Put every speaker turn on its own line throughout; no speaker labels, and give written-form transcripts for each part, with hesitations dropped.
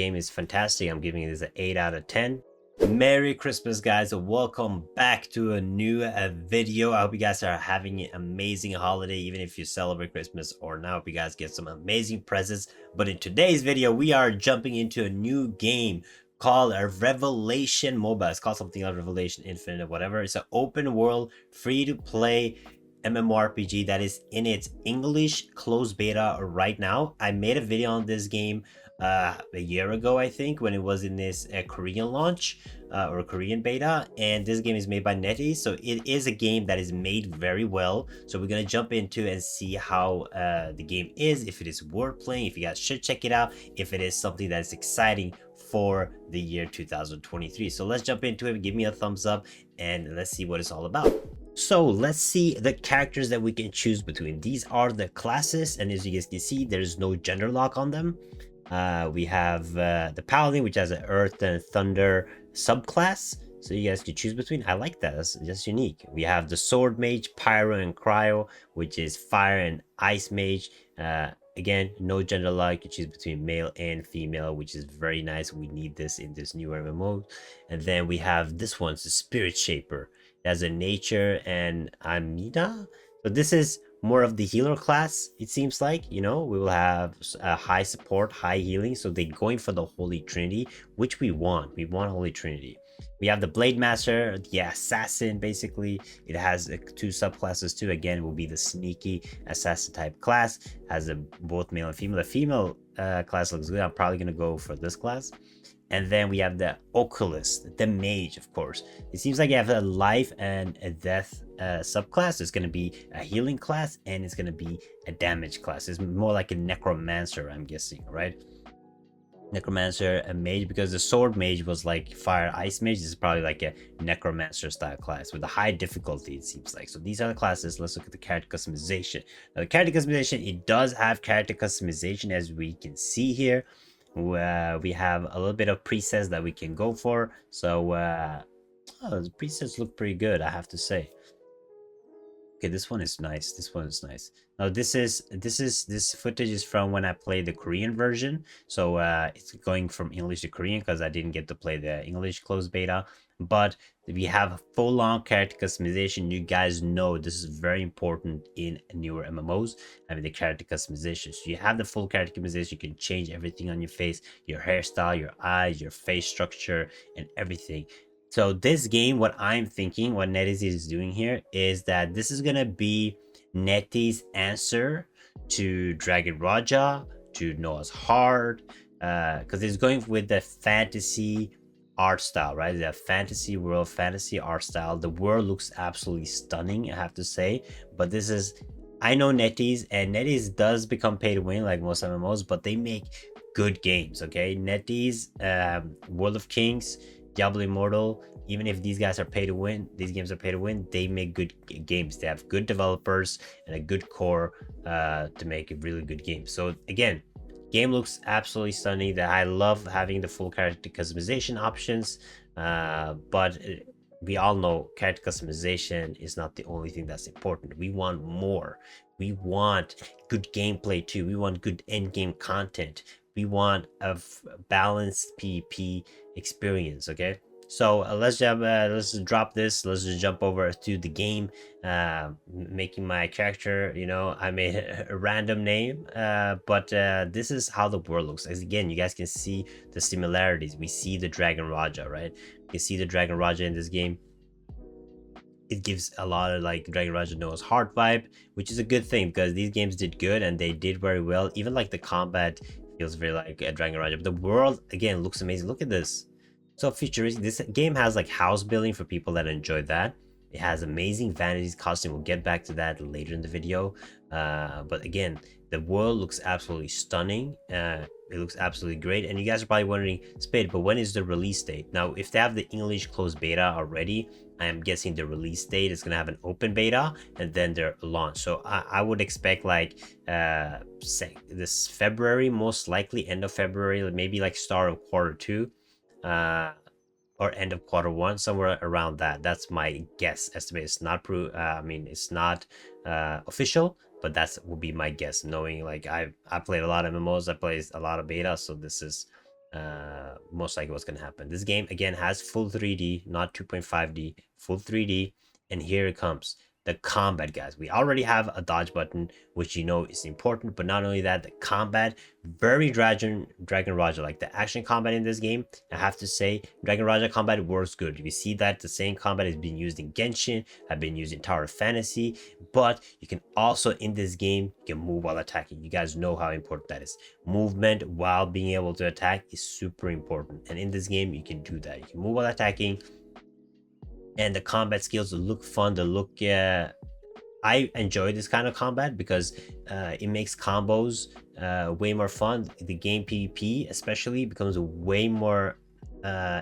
game is fantastic. I'm giving this an 8 out of 10. Merry Christmas, guys. Welcome back to a new video. I hope you guys are having an amazing holiday, even if you celebrate Christmas or not. I hope you guys get some amazing presents. But in today's video, we are jumping into a new game called Revelation Mobile. It's called something like Revelation Infinite or whatever. It's an open world, free to play MMORPG that is in its English closed beta right now. I made a video on this game a year ago, I think, when it was in this Korean launch or Korean beta, and this game is made by NetEase, so it is a game that is made very well. So we're gonna jump into and see how the game is, if it is worth playing, if you guys should check it out, if it is something that is exciting for the year 2023. So let's jump into it. Give me a thumbs up and let's see what it's all about. So let's see the characters that we can choose between. These are the classes, and as you guys can see, there's no gender lock on them. We have the Paladin, which has an Earth and Thunder subclass, so you guys can choose between. I like that. That's just unique. We have the Sword Mage, Pyro, and Cryo, which is Fire and Ice Mage. Again, no gender lock. You choose between male and female, which is very nice. We need this in this new MMO. And then we have this one's the Spirit Shaper. It has a Nature and Amida. So this is more of the healer class, it seems like. You know, we will have high support, high healing, so they're going for the Holy Trinity, which we want. We want Holy Trinity. We have the Blade Master, the Assassin. Basically, it has two subclasses too. Again, will be the sneaky assassin type class. Has both male and female. The female class looks good. I'm probably gonna go for this class. And then we have the Oculist, the Mage, of course. It seems like you have a life and a death subclass. It's going to be a healing class, and it's going to be a damage class. It's more like a Necromancer, I'm guessing, right? Necromancer, a Mage, because the Sword Mage was like Fire Ice Mage. This is probably like a Necromancer style class with a high difficulty, it seems like. So these are the classes. Let's look at the character customization. Now, the character customization, it does have character customization, as we can see here. We have a little bit of presets that we can go for. So the presets look pretty good, I have to say. Okay, this one is nice. This one is nice. Now this footage is from when I played the Korean version. So it's going from English to Korean because I didn't get to play the English closed beta. But we have full-on character customization. You guys know this is very important in newer MMOs. I mean, the character customization. So you have the full character customization. You can change everything on your face, your hairstyle, your eyes, your face structure, and everything. So this game, what I'm thinking, what NetEase is doing here, is that this is gonna be NetEase's answer to Dragon Raja, to Noah's Heart, because it's going with the fantasy art style, right? The fantasy world, fantasy art style. The world looks absolutely stunning, I have to say. But this is, I know NetEase, and NetEase does become pay to win like most MMOs, but they make good games, okay? NetEase, World of Kings, Diablo Immortal, even if these guys are pay to win, these games are pay to win, they make good games. They have good developers and a good core to make a really good game. So again, game looks absolutely stunning. That I love having the full character customization options, but we all know character customization is not the only thing that's important. We want more. We want good gameplay too. We want good end game content. We want a balanced PvP experience. Okay, so let's drop this. Let's just jump over to the game. Making my character, you know, I made a random name, but this is how the world looks. As again, you guys can see the similarities. We see the Dragon Raja, right? You can see the Dragon Raja in this game. It gives a lot of like Dragon Raja Noah's Heart vibe, which is a good thing because these games did good and they did very well. Even like the combat feels very like a Dragon Raja, but the world again looks amazing. Look at this, so futuristic. This game has like house building for people that enjoy that. It has amazing vanities costume. We'll get back to that later in the video. But again, the world looks absolutely stunning. It looks absolutely great. And you guys are probably wondering, Spade, but when is the release date? Now, if they have the English closed beta already, I am guessing the release date is going to have an open beta and then their launch. So I would expect like say this February, most likely end of February, maybe like start of Q2. Or end of Q1, somewhere around that. That's my guess estimate. It's not it's not official, but that's would be my guess, knowing like I played a lot of MMOs, I played a lot of beta, so this is most likely what's going to happen. This game again has full 3D, not 2.5D, full 3D. And here it comes, the combat, guys. We already have a dodge button, which you know is important, but not only that, the combat, very Dragon Raja, like the action combat in this game. I have to say, Dragon Raja combat works good. You see that the same combat is being used in Genshin, have been used in Tower of Fantasy, but you can also in this game, you can move while attacking. You guys know how important that is. Movement while being able to attack is super important, and in this game you can do that. You can move while attacking, and the combat skills look fun. They look I enjoy this kind of combat because it makes combos way more fun. The game PvP especially becomes way more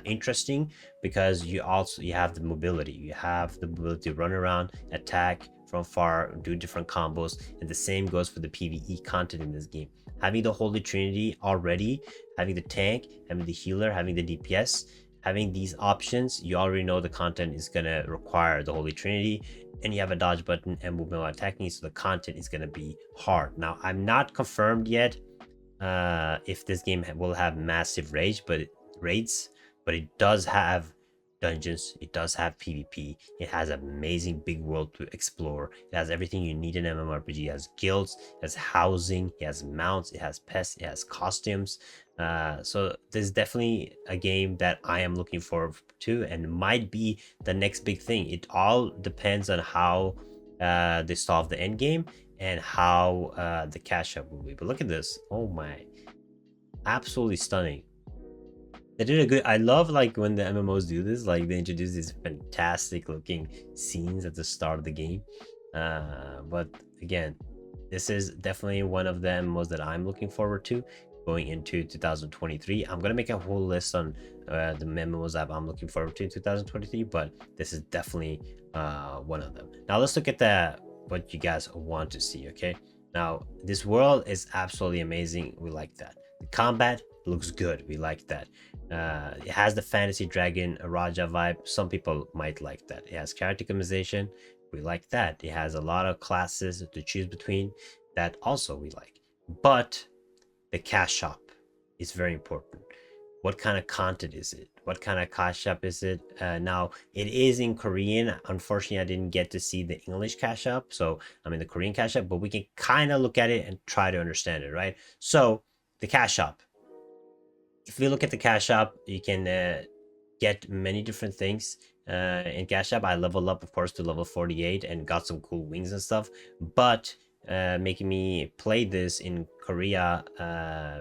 interesting because you have the mobility. You have the ability to run around, attack from far, do different combos, and the same goes for the PvE content in this game. Having the Holy Trinity already, having the tank, having the healer, having the DPS, having these options, you already know the content is going to require the Holy Trinity, and you have a dodge button and movement while attacking, so the content is going to be hard. Now, I'm not confirmed yet if this game will have massive raids, but it does have dungeons, it does have PvP, it has an amazing big world to explore, it has everything you need in MMORPG. It has guilds, it has housing, it has mounts, it has pests, it has costumes. So there's definitely a game that I am looking forward to, and might be the next big thing. It all depends on how they solve the end game and how the cash shop will be. But look at this, oh my, absolutely stunning. They did a good. I love like when the MMOs do this, like they introduce these fantastic looking scenes at the start of the game. But again, this is definitely one of the MMOs that I'm looking forward to going into 2023. I'm gonna make a whole list on the MMOs that I'm looking forward to in 2023, but this is definitely one of them. Now let's look at what you guys want to see. Okay, now this world is absolutely amazing. We like that. The combat looks good. We like that. It has the fantasy dragon Raja vibe. Some people might like that. It has character customization. We like that. It has a lot of classes to choose between. That also we like. But the cash shop is very important. What kind of content is it? What kind of cash shop is it? Now, it is in Korean. Unfortunately, I didn't get to see the English cash shop. So I'm in the Korean cash shop, but we can kind of look at it and try to understand it, right? So the cash shop. If you look at the cash shop, you can get many different things in cash shop. I leveled up, of course, to level 48 and got some cool wings and stuff. But making me play this in Korea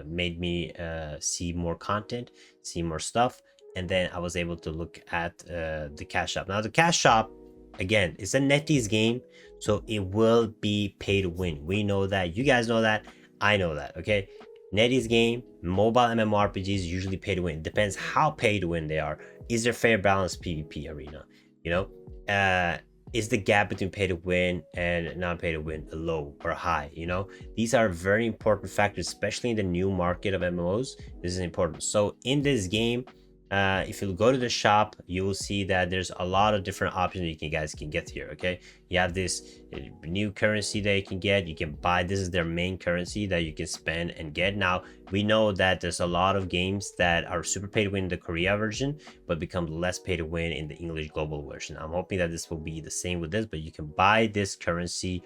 made me see more content, see more stuff, and then I was able to look at the cash shop. Now, the cash shop, again, it's a NetEase game, so it will be pay to win. We know that. You guys know that. I know that. Okay. NetEase game, mobile MMORPGs usually pay to win. It depends how pay to win they are. Is there fair balance PvP arena? You know, is the gap between pay to win and non pay to win low or high? You know, these are very important factors, especially in the new market of MMOs. This is important. So in this game, if you go to the shop, you will see that there's a lot of different options you guys can get here. Okay, you have this new currency that you can get. You can buy. This is their main currency that you can spend and get. Now, we know that there's a lot of games that are super pay to win in the Korea version, but become less pay to win in the English global version. I'm hoping that this will be the same with this, but you can buy this currency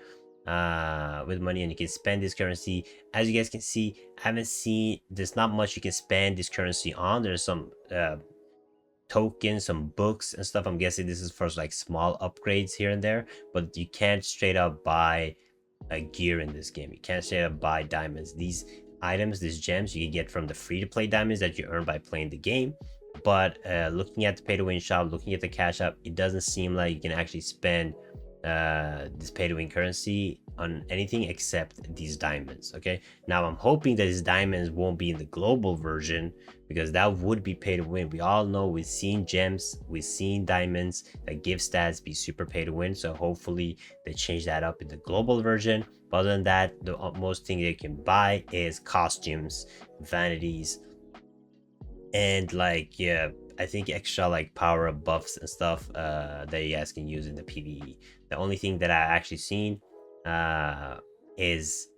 with money, and you can spend this currency. As you guys can see, I haven't seen, there's not much you can spend this currency on. There's some tokens, some books and stuff. I'm guessing this is for like small upgrades here and there, but you can't straight up buy a gear in this game. You can't straight up buy diamonds. These items, these gems, you can get from the free-to-play diamonds that you earn by playing the game. But looking at the pay-to-win shop, looking at the cash shop, it doesn't seem like you can actually spend this pay-to-win currency on anything except these diamonds. Okay, now I'm hoping that these diamonds won't be in the global version, because that would be pay to win. We all know, we've seen gems, we've seen diamonds that give stats be super pay to win, so hopefully they change that up in the global version. But other than that, the most thing they can buy is costumes, vanities, and like, yeah, I think extra like power up buffs and stuff that you guys can use in the PvE. The only thing that I actually seen is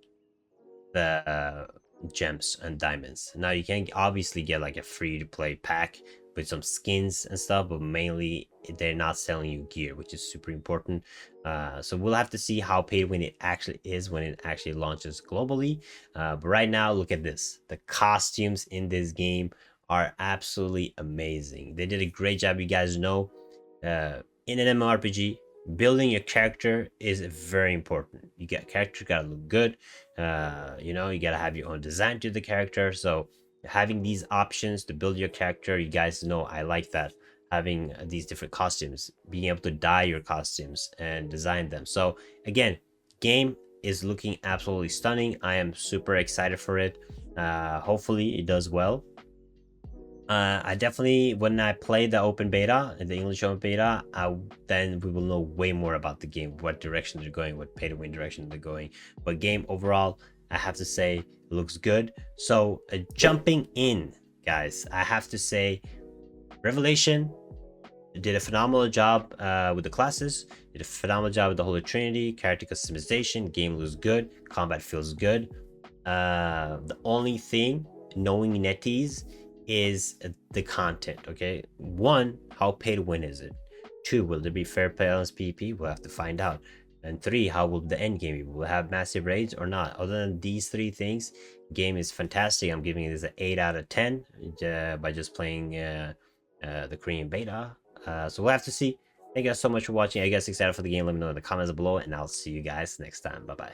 the gems and diamonds. Now you can obviously get like a free to play pack with some skins and stuff, but mainly they're not selling you gear, which is super important. So we'll have to see how pay to win it actually is when it actually launches globally. But right now, look at this. The costumes in this game are absolutely amazing. They did a great job. You guys know, in an MMORPG, building your character is very important. You get character gotta look good. You know, you gotta have your own design to the character. So having these options to build your character, you guys know I like that. Having these different costumes, being able to dye your costumes and design them. So again, game is looking absolutely stunning. I am super excited for it. Hopefully it does well. I definitely, when I play the open beta, the English open beta, then we will know way more about the game, what direction they're going, what pay to win direction they're going. But game overall, I have to say, looks good. So jumping in, guys, I have to say, Revelation did a phenomenal job with the classes, did a phenomenal job with the Holy Trinity, character customization, game looks good, combat feels good. The only thing, knowing NetEase, is the content. Okay, one, how pay to win is it? Two, will there be fair balance PvP? We'll have to find out. And three, how will the end game be? Will it have massive raids or not? Other than these three things, game is fantastic. I'm giving this an 8 out of 10 by just playing the Korean beta. So we'll have to see. Thank you guys so much for watching. I guess excited for the game. Let me know in the comments below, and I'll see you guys next time. Bye bye.